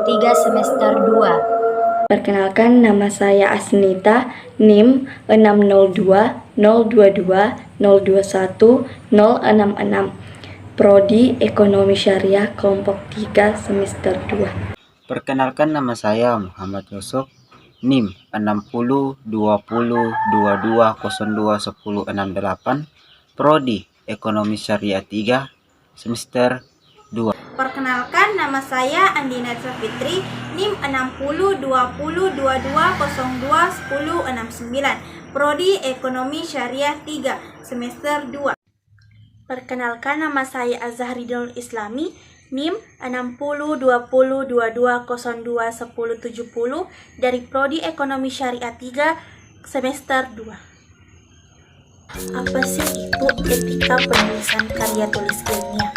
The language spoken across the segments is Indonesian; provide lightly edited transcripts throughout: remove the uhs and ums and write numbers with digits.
3 semester 2. Perkenalkan, nama saya Asnita, NIM 602-022-021-066, Prodi Ekonomi Syariah kelompok 3 semester 2. Perkenalkan, nama saya Muhammad Yusuf, NIM 60-20-22-02-1068, Prodi Ekonomi Syariah 3 semester 2. Perkenalkan, nama saya Andina Fitri, NIM 60-20-22-02-1069, Prodi Ekonomi Syariah 3 semester 2. Perkenalkan, nama saya Azahridul Islami, NIM 60-20-22-02-1070 dari Prodi Ekonomi Syariah 3 semester 2. Apa sih itu etika penulisan karya tulis ilmiah?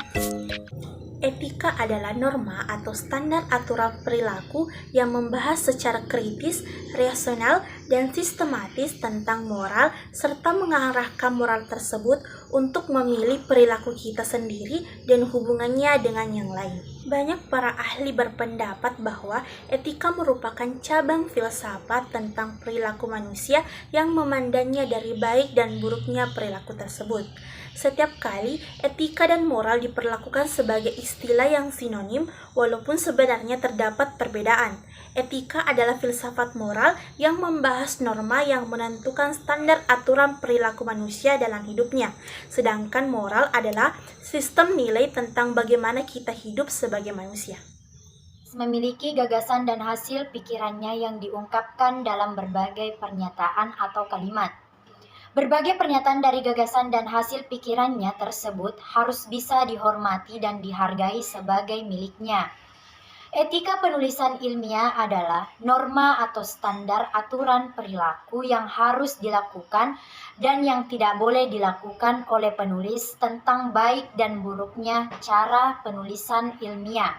Etika adalah norma atau standar aturan perilaku yang membahas secara kritis, rasional, dan sistematis tentang moral serta mengarahkan moral tersebut untuk memilih perilaku kita sendiri dan hubungannya dengan yang lain. Banyak para ahli berpendapat bahwa etika merupakan cabang filsafat tentang perilaku manusia yang memandangnya dari baik dan buruknya perilaku tersebut. Setiap kali etika dan moral diperlakukan sebagai istilah yang sinonim, walaupun sebenarnya terdapat perbedaan. Etika adalah filsafat moral yang membahas norma yang menentukan standar aturan perilaku manusia dalam hidupnya. Sedangkan moral adalah sistem nilai tentang bagaimana kita hidup sebagai manusia. Memiliki gagasan dan hasil pikirannya yang diungkapkan dalam berbagai pernyataan atau kalimat. Berbagai pernyataan dari gagasan dan hasil pikirannya tersebut harus bisa dihormati dan dihargai sebagai miliknya. Etika penulisan ilmiah adalah norma atau standar aturan perilaku yang harus dilakukan dan yang tidak boleh dilakukan oleh penulis tentang baik dan buruknya cara penulisan ilmiah.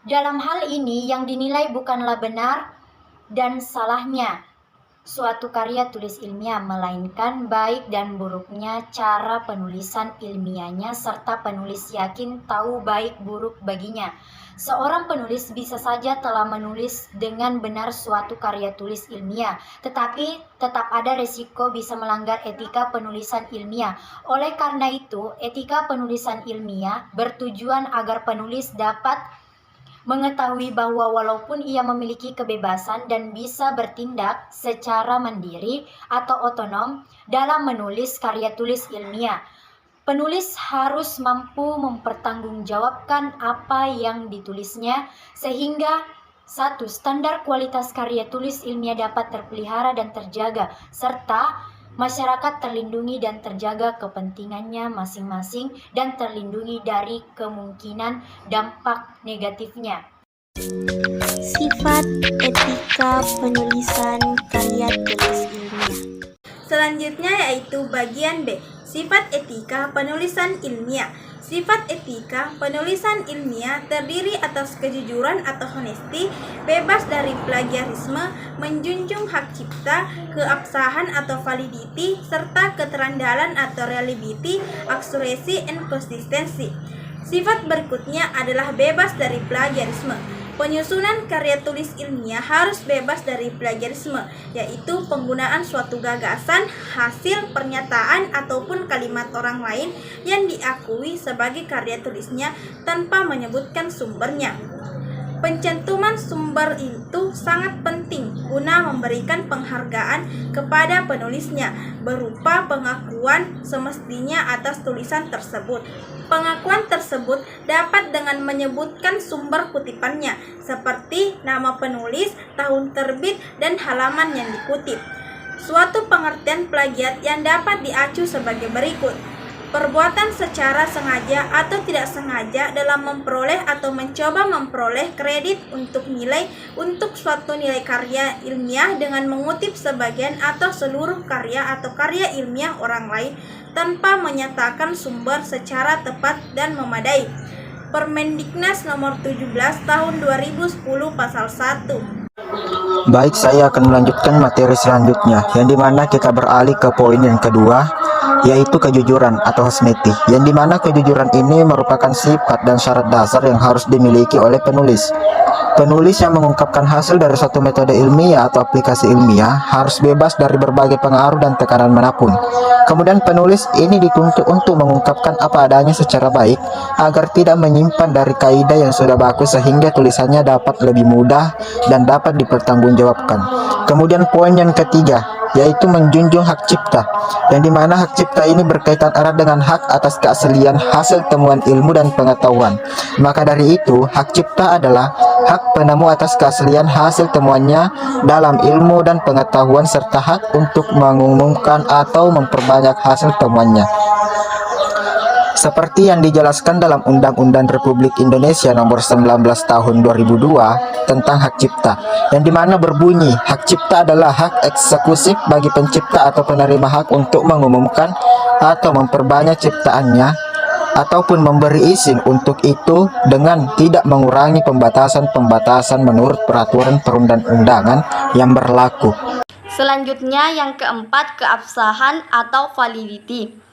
Dalam hal ini yang dinilai bukanlah benar dan salahnya suatu karya tulis ilmiah, melainkan baik dan buruknya cara penulisan ilmiahnya serta penulis yakin tahu baik buruk baginya. Seorang penulis bisa saja telah menulis dengan benar suatu karya tulis ilmiah, tetapi tetap ada resiko bisa melanggar etika penulisan ilmiah. Oleh karena itu, etika penulisan ilmiah bertujuan agar penulis dapat mengetahui bahwa walaupun ia memiliki kebebasan dan bisa bertindak secara mandiri atau otonom dalam menulis karya tulis ilmiah, penulis harus mampu mempertanggungjawabkan apa yang ditulisnya sehingga satu, standar kualitas karya tulis ilmiah dapat terpelihara dan terjaga, serta masyarakat terlindungi dan terjaga kepentingannya masing-masing dan terlindungi dari kemungkinan dampak negatifnya. Sifat etika penulisan karya tulis ilmiah. Selanjutnya yaitu bagian B, sifat etika penulisan ilmiah. Sifat etika penulisan ilmiah terdiri atas kejujuran atau honesty, bebas dari plagiarisme, menjunjung hak cipta, keabsahan atau validity, serta keterandalan atau reliability, accuracy, and consistency. Sifat berikutnya adalah bebas dari plagiarisme. Penyusunan karya tulis ilmiah harus bebas dari plagiarisme, yaitu penggunaan suatu gagasan, hasil, pernyataan, ataupun kalimat orang lain yang diakui sebagai karya tulisnya tanpa menyebutkan sumbernya. Pencantuman sumber itu sangat penting guna memberikan penghargaan kepada penulisnya berupa pengakuan semestinya atas tulisan tersebut. Pengakuan tersebut dapat dengan menyebutkan sumber kutipannya seperti nama penulis, tahun terbit, dan halaman yang dikutip. Suatu pengertian plagiat yang dapat diacu sebagai berikut. Perbuatan secara sengaja atau tidak sengaja dalam memperoleh atau mencoba memperoleh kredit untuk suatu nilai karya ilmiah dengan mengutip sebagian atau seluruh karya atau karya ilmiah orang lain tanpa menyatakan sumber secara tepat dan memadai. Permendiknas nomor 17 tahun 2010 pasal 1. Baik, saya akan melanjutkan materi selanjutnya, yang dimana kita beralih ke poin yang kedua, yaitu kejujuran atau honesty, yang dimana kejujuran ini merupakan sifat dan syarat dasar yang harus dimiliki oleh penulis. Penulis yang mengungkapkan hasil dari suatu metode ilmiah atau aplikasi ilmiah harus bebas dari berbagai pengaruh dan tekanan manapun. Kemudian penulis ini dituntut untuk mengungkapkan apa adanya secara baik agar tidak menyimpan dari kaidah yang sudah baku sehingga tulisannya dapat lebih mudah dan dapat dipertanggungjawabkan. Kemudian poin yang ketiga yaitu menjunjung hak cipta, yang dimana hak cipta ini berkaitan erat dengan hak atas keaslian hasil temuan ilmu dan pengetahuan. Maka dari itu, hak cipta adalah hak penemu atas keaslian hasil temuannya dalam ilmu dan pengetahuan serta hak untuk mengumumkan atau memperbanyak hasil temuannya. Seperti yang dijelaskan dalam Undang-Undang Republik Indonesia Nomor 19 Tahun 2002 tentang hak cipta, yang dimana berbunyi hak cipta adalah hak ekseklusif bagi pencipta atau penerima hak untuk mengumumkan atau memperbanyak ciptaannya ataupun memberi izin untuk itu dengan tidak mengurangi pembatasan-pembatasan menurut peraturan perundang-undangan yang berlaku. Selanjutnya yang keempat, keabsahan atau validity.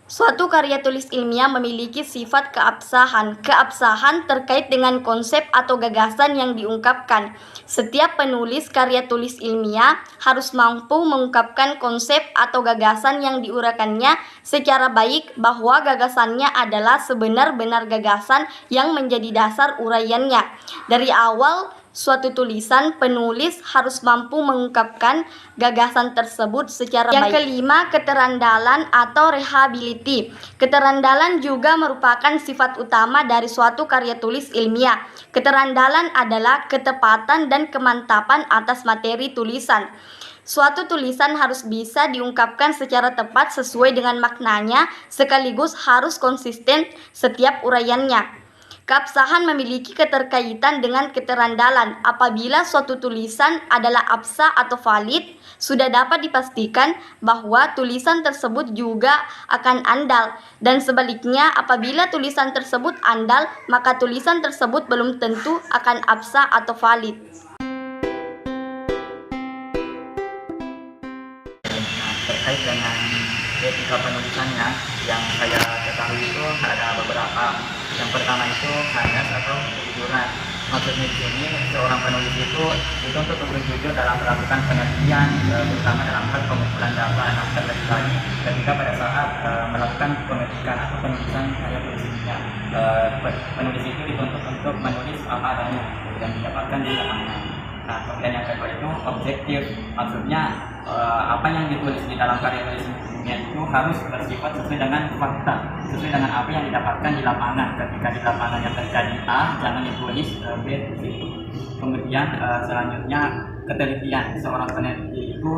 Suatu karya tulis ilmiah memiliki sifat keabsahan. Keabsahan terkait dengan konsep atau gagasan yang diungkapkan. Setiap penulis karya tulis ilmiah harus mampu mengungkapkan konsep atau gagasan yang diuraikannya secara baik, bahwa gagasannya adalah sebenar-benar gagasan yang menjadi dasar uraiannya. Dari awal suatu tulisan, penulis harus mampu mengungkapkan gagasan tersebut secara baik. Yang kelima, keterandalan atau reliability. Keterandalan juga merupakan sifat utama dari suatu karya tulis ilmiah. Keterandalan adalah ketepatan dan kemantapan atas materi tulisan. Suatu tulisan harus bisa diungkapkan secara tepat sesuai dengan maknanya, sekaligus harus konsisten setiap uraiannya. Keabsahan memiliki keterkaitan dengan keterandalan. Apabila suatu tulisan adalah absah atau valid, sudah dapat dipastikan bahwa tulisan tersebut juga akan andal. Dan sebaliknya, apabila tulisan tersebut andal, maka tulisan tersebut belum tentu akan absah atau valid. Terkait dengan etika penulisannya yang saya ketahui itu ada beberapa. Yang pertama itu bias atau kejujuran. Maksudnya di sini seorang penulis itu dituntut untuk jujur dalam melakukan penelitian, terutama dalam hal pengumpulan data. Nah, terlebih lagi ketika pada saat melakukan pengetikan atau penulisan karya tulisnya, penulis itu dituntut untuk menulis apa adanya yang didapatkan di lapangan. Nah, kemudian yang kedua itu objektif. Maksudnya apa yang ditulis di dalam karya tulisnya itu harus bersifat sesuai dengan fakta, sesuai dengan apa yang didapatkan di lapangan. Ketika di lapangan yang terjadi A, jangan ditulis B itu. Kemudian selanjutnya ketelitian. Seorang peneliti itu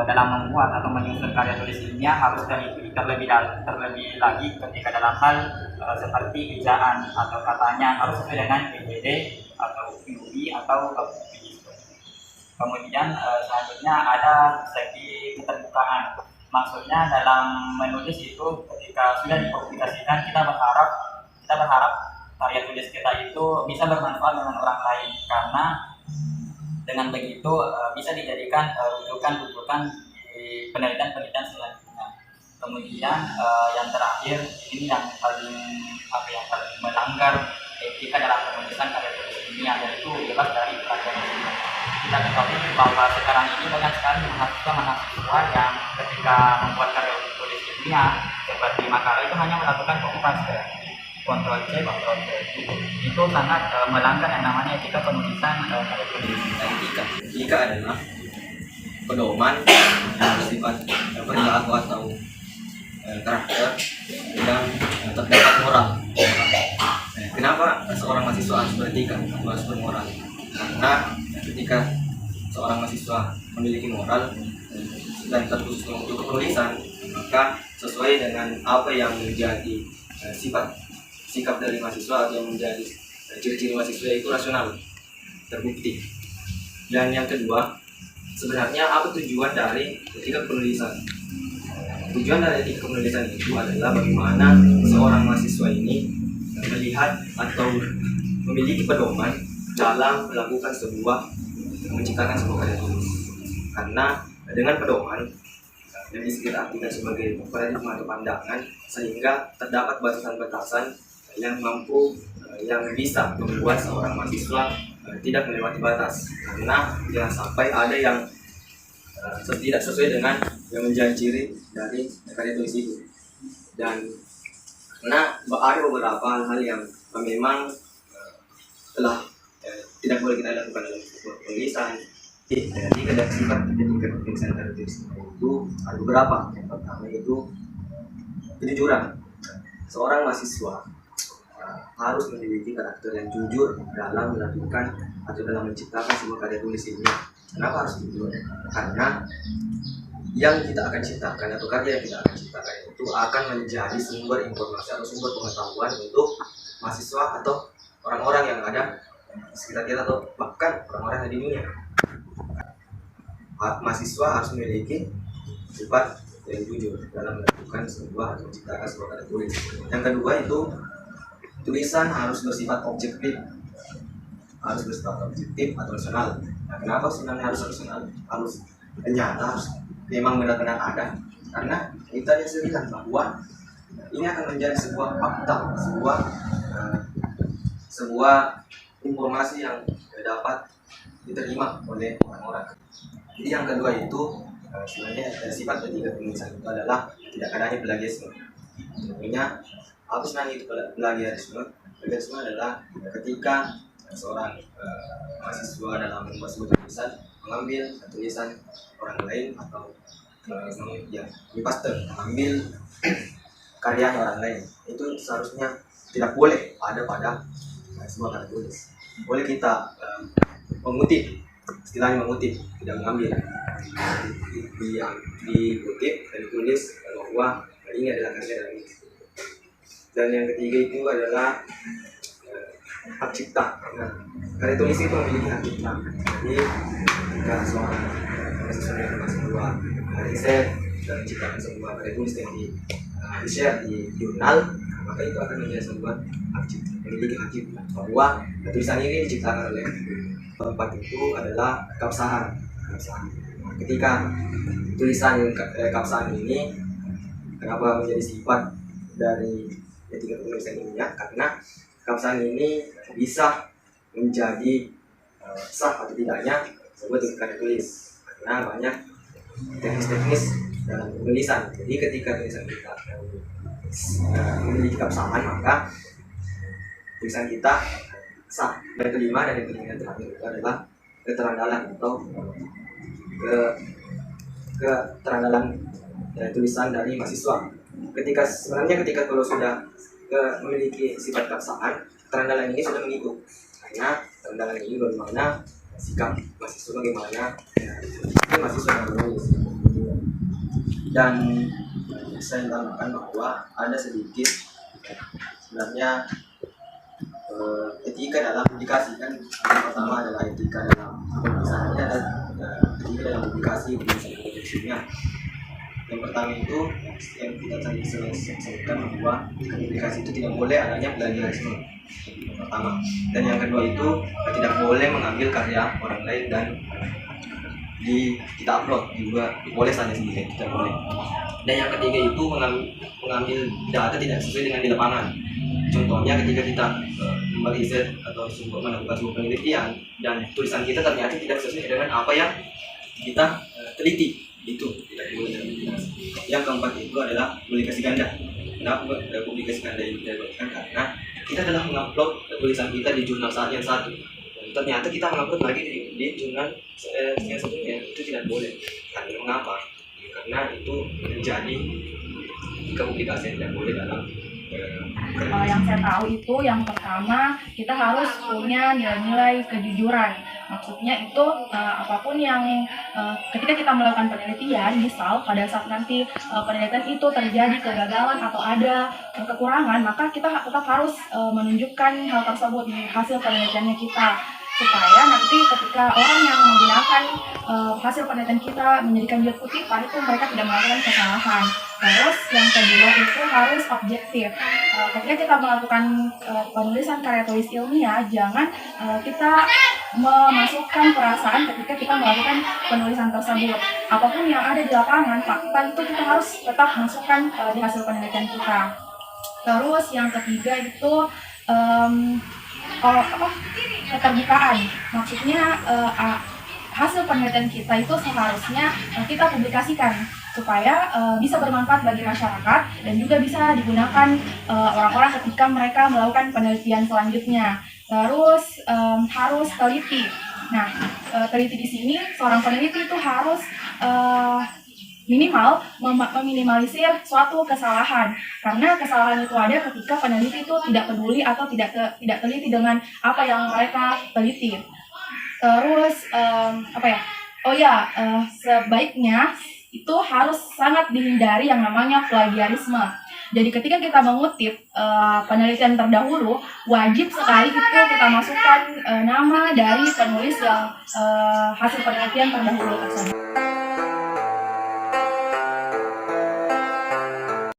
dalam membuat atau menyusun karya tulis ilmiah harus terlebih lagi ketika dalam hal seperti ejaan atau katanya harus sesuai dengan PJD atau UI atau Kemudian selanjutnya ada segi keterbukaan. Maksudnya dalam menulis itu ketika sudah dipublikasikan kita berharap karya tulis kita itu bisa bermanfaat dengan orang lain, karena dengan begitu bisa dijadikan rujukan di penelitian selanjutnya. Kemudian yang terakhir ini yang paling melanggar etika dalam penulisan karya tulis ilmiah, yaitu bebas dari pelajaran. Kita ketahui bahwa sekarang ini banyak sekali mahasiswa yang ketika membuat karya tulis ilmiah seperti makalah itu hanya melakukan copy paste, Ctrl C, Ctrl V. Itu sangat melanggar yang namanya etika penulisan karya tulis. Etika adalah pedoman yang bersifat perilaku atau karakter yang terdapat moral. Kenapa seorang mahasiswa harus beretika, harus bermoral? Karena ketika seorang mahasiswa memiliki moral dan terkhusus untuk penulisan, maka sesuai dengan apa yang menjadi sikap dari mahasiswa atau yang menjadi ciri-ciri mahasiswa itu rasional, terbukti. Dan yang kedua, sebenarnya apa tujuan dari etika penulisan? Tujuan dari etika penulisan itu adalah bagaimana seorang mahasiswa ini melihat atau memiliki pedoman dalam melakukan menciptakan sebuah karya tulis. Karena dengan pedoman yang bisa kita artikan sebagai paradigma atau pandangan, sehingga terdapat batasan-batasan yang bisa membuat seorang mahasiswa tidak melewati batas, karena jangan sampai ada yang tidak sesuai dengan yang menjadi ciri dari karya tulis itu. Dan karena ada beberapa hal yang memang telah tidak boleh kita lakukan dalam sebuah penulisan. Jadi ada sifat ketika penulisan karya tulis itu ada beberapa. Yang pertama itu kejujuran. Seorang mahasiswa harus memiliki karakter yang jujur dalam melakukan atau dalam menciptakan sebuah karya tulis ini. Kenapa harus jujur? Karena yang kita akan ciptakan atau karya yang kita akan ciptakan itu akan menjadi sumber informasi atau sumber pengetahuan untuk mahasiswa atau orang-orang yang ada di sekitar kita atau bahkan orang-orang yang di dunia. Mahasiswa harus memiliki sifat yang jujur dalam melakukan sebuah atau menciptakan sebuah karya tulis. Yang kedua itu tulisan harus bersifat objektif, atau rasional. Nah, kenapa sebenarnya harus rasional? Harus nyata, harus memang benar-benar ada. Karena kita lihat bahwa ini akan menjadi sebuah fakta, sebuah informasi yang dapat diterima oleh orang-orang. Jadi yang kedua itu sebenarnya sifat ketiga penulisan itu adalah tidak adanya plagiarisme. Contohnya apa sebenarnya itu plagiarisme? Plagiarisme adalah ketika seorang mahasiswa dalam membuat sebuah tulisan mengambil tulisan orang lain atau mengambil karya orang lain, itu seharusnya tidak boleh ada pada sebuah karya tulis. Boleh kita mengutip, istilahnya mengutip, tidak mengambil, dikutip dan ditulis bahwa ini adalah karya dari. Dan yang ketiga itu adalah hak cipta. Nah, karya tulis itu memiliki hak cipta. Jadi jika seorang mahasiswa yang sebuah riset dan menciptakan sebuah karya tulis yang di-share di jurnal, maka itu akan menjadi sebuah hak cipta, memiliki hak cipta bahwa tulisan ini diciptakan oleh. Keempat itu adalah keabsahan. Ketika tulisan keabsahan ini kenapa menjadi sifat dari etika penulisan ilmiah? Karena keabsahan ini bisa menjadi sah atau tidaknya sebuah karya tulis, karena banyak teknis-teknis dalam penulisan. Jadi ketika tulisan kita memiliki keabsahan, maka tulisan kita sah. Dan kelima dan yang terakhir itu adalah keterandalan atau keterandalan tulisan dari mahasiswa. Ketika kalau sudah memiliki sifat keabsahan, keterandalan ini sudah mengikut, karena keterandalan ini bagaimana sikap mahasiswa, bagaimana mahasiswa yang menulis. Dan saya tambahkan bahwa ada sedikit sebenarnya etika dalam publikasi. Kan yang pertama adalah etika dalam penulisan, ada etika dalam publikasi penulisannya. Yang pertama itu yang kita tadi sebutkan bahwa publikasi itu tidak boleh adanya plagiarisme, yang pertama. Dan yang kedua itu tidak boleh mengambil karya orang lain dan kita upload, juga boleh saja sendiri, tidak boleh. Dan yang ketiga itu mengambil data tidak sesuai dengan di lapangan. Contohnya ketika kita meriset atau melakukan sebuah penelitian dan tulisan kita ternyata tidak sesuai dengan apa yang kita teliti, itu tidak boleh. Yang keempat itu adalah publikasi ganda. Kenapa publikasi ganda ini tidak boleh? Karena kita telah mengupload tulisan kita di jurnal yang satu, dan ternyata kita mengupload lagi di jurnal yang satunya, itu tidak boleh. Karena mengapa? Karena itu menjadi publikasi yang tidak boleh dalam yang saya tahu itu yang pertama kita harus punya nilai-nilai kejujuran. Maksudnya itu apapun yang ketika kita melakukan penelitian, misal pada saat nanti penelitian itu terjadi kegagalan atau ada kekurangan, maka kita tetap harus menunjukkan hal tersebut di hasil penelitiannya kita, supaya nanti ketika orang yang menggunakan hasil penelitian kita menjadikan dia kutipan, itu mereka tidak melakukan kesalahan. Terus yang kedua itu harus objektif. Ketika kita melakukan penulisan karya tulis ilmiah, jangan kita memasukkan perasaan ketika kita melakukan penulisan tersebut. Apapun yang ada di lapangan, fakta itu kita harus tetap masukkan di hasil penelitian kita. Terus yang ketiga itu keterbukaan. Maksudnya hasil penelitian kita itu seharusnya kita publikasikan supaya bisa bermanfaat bagi masyarakat dan juga bisa digunakan orang-orang ketika mereka melakukan penelitian selanjutnya. Terus harus teliti. Nah, teliti di sini seorang peneliti itu harus minimal meminimalisir suatu kesalahan, karena kesalahan itu ada ketika peneliti itu tidak peduli atau tidak teliti dengan apa yang mereka teliti. Terus sebaiknya itu harus sangat dihindari yang namanya plagiarisme. Jadi ketika kita mengutip penelitian terdahulu, wajib sekali itu kita masukkan nama dari penulis yang hasil penelitian terdahulu tersebut.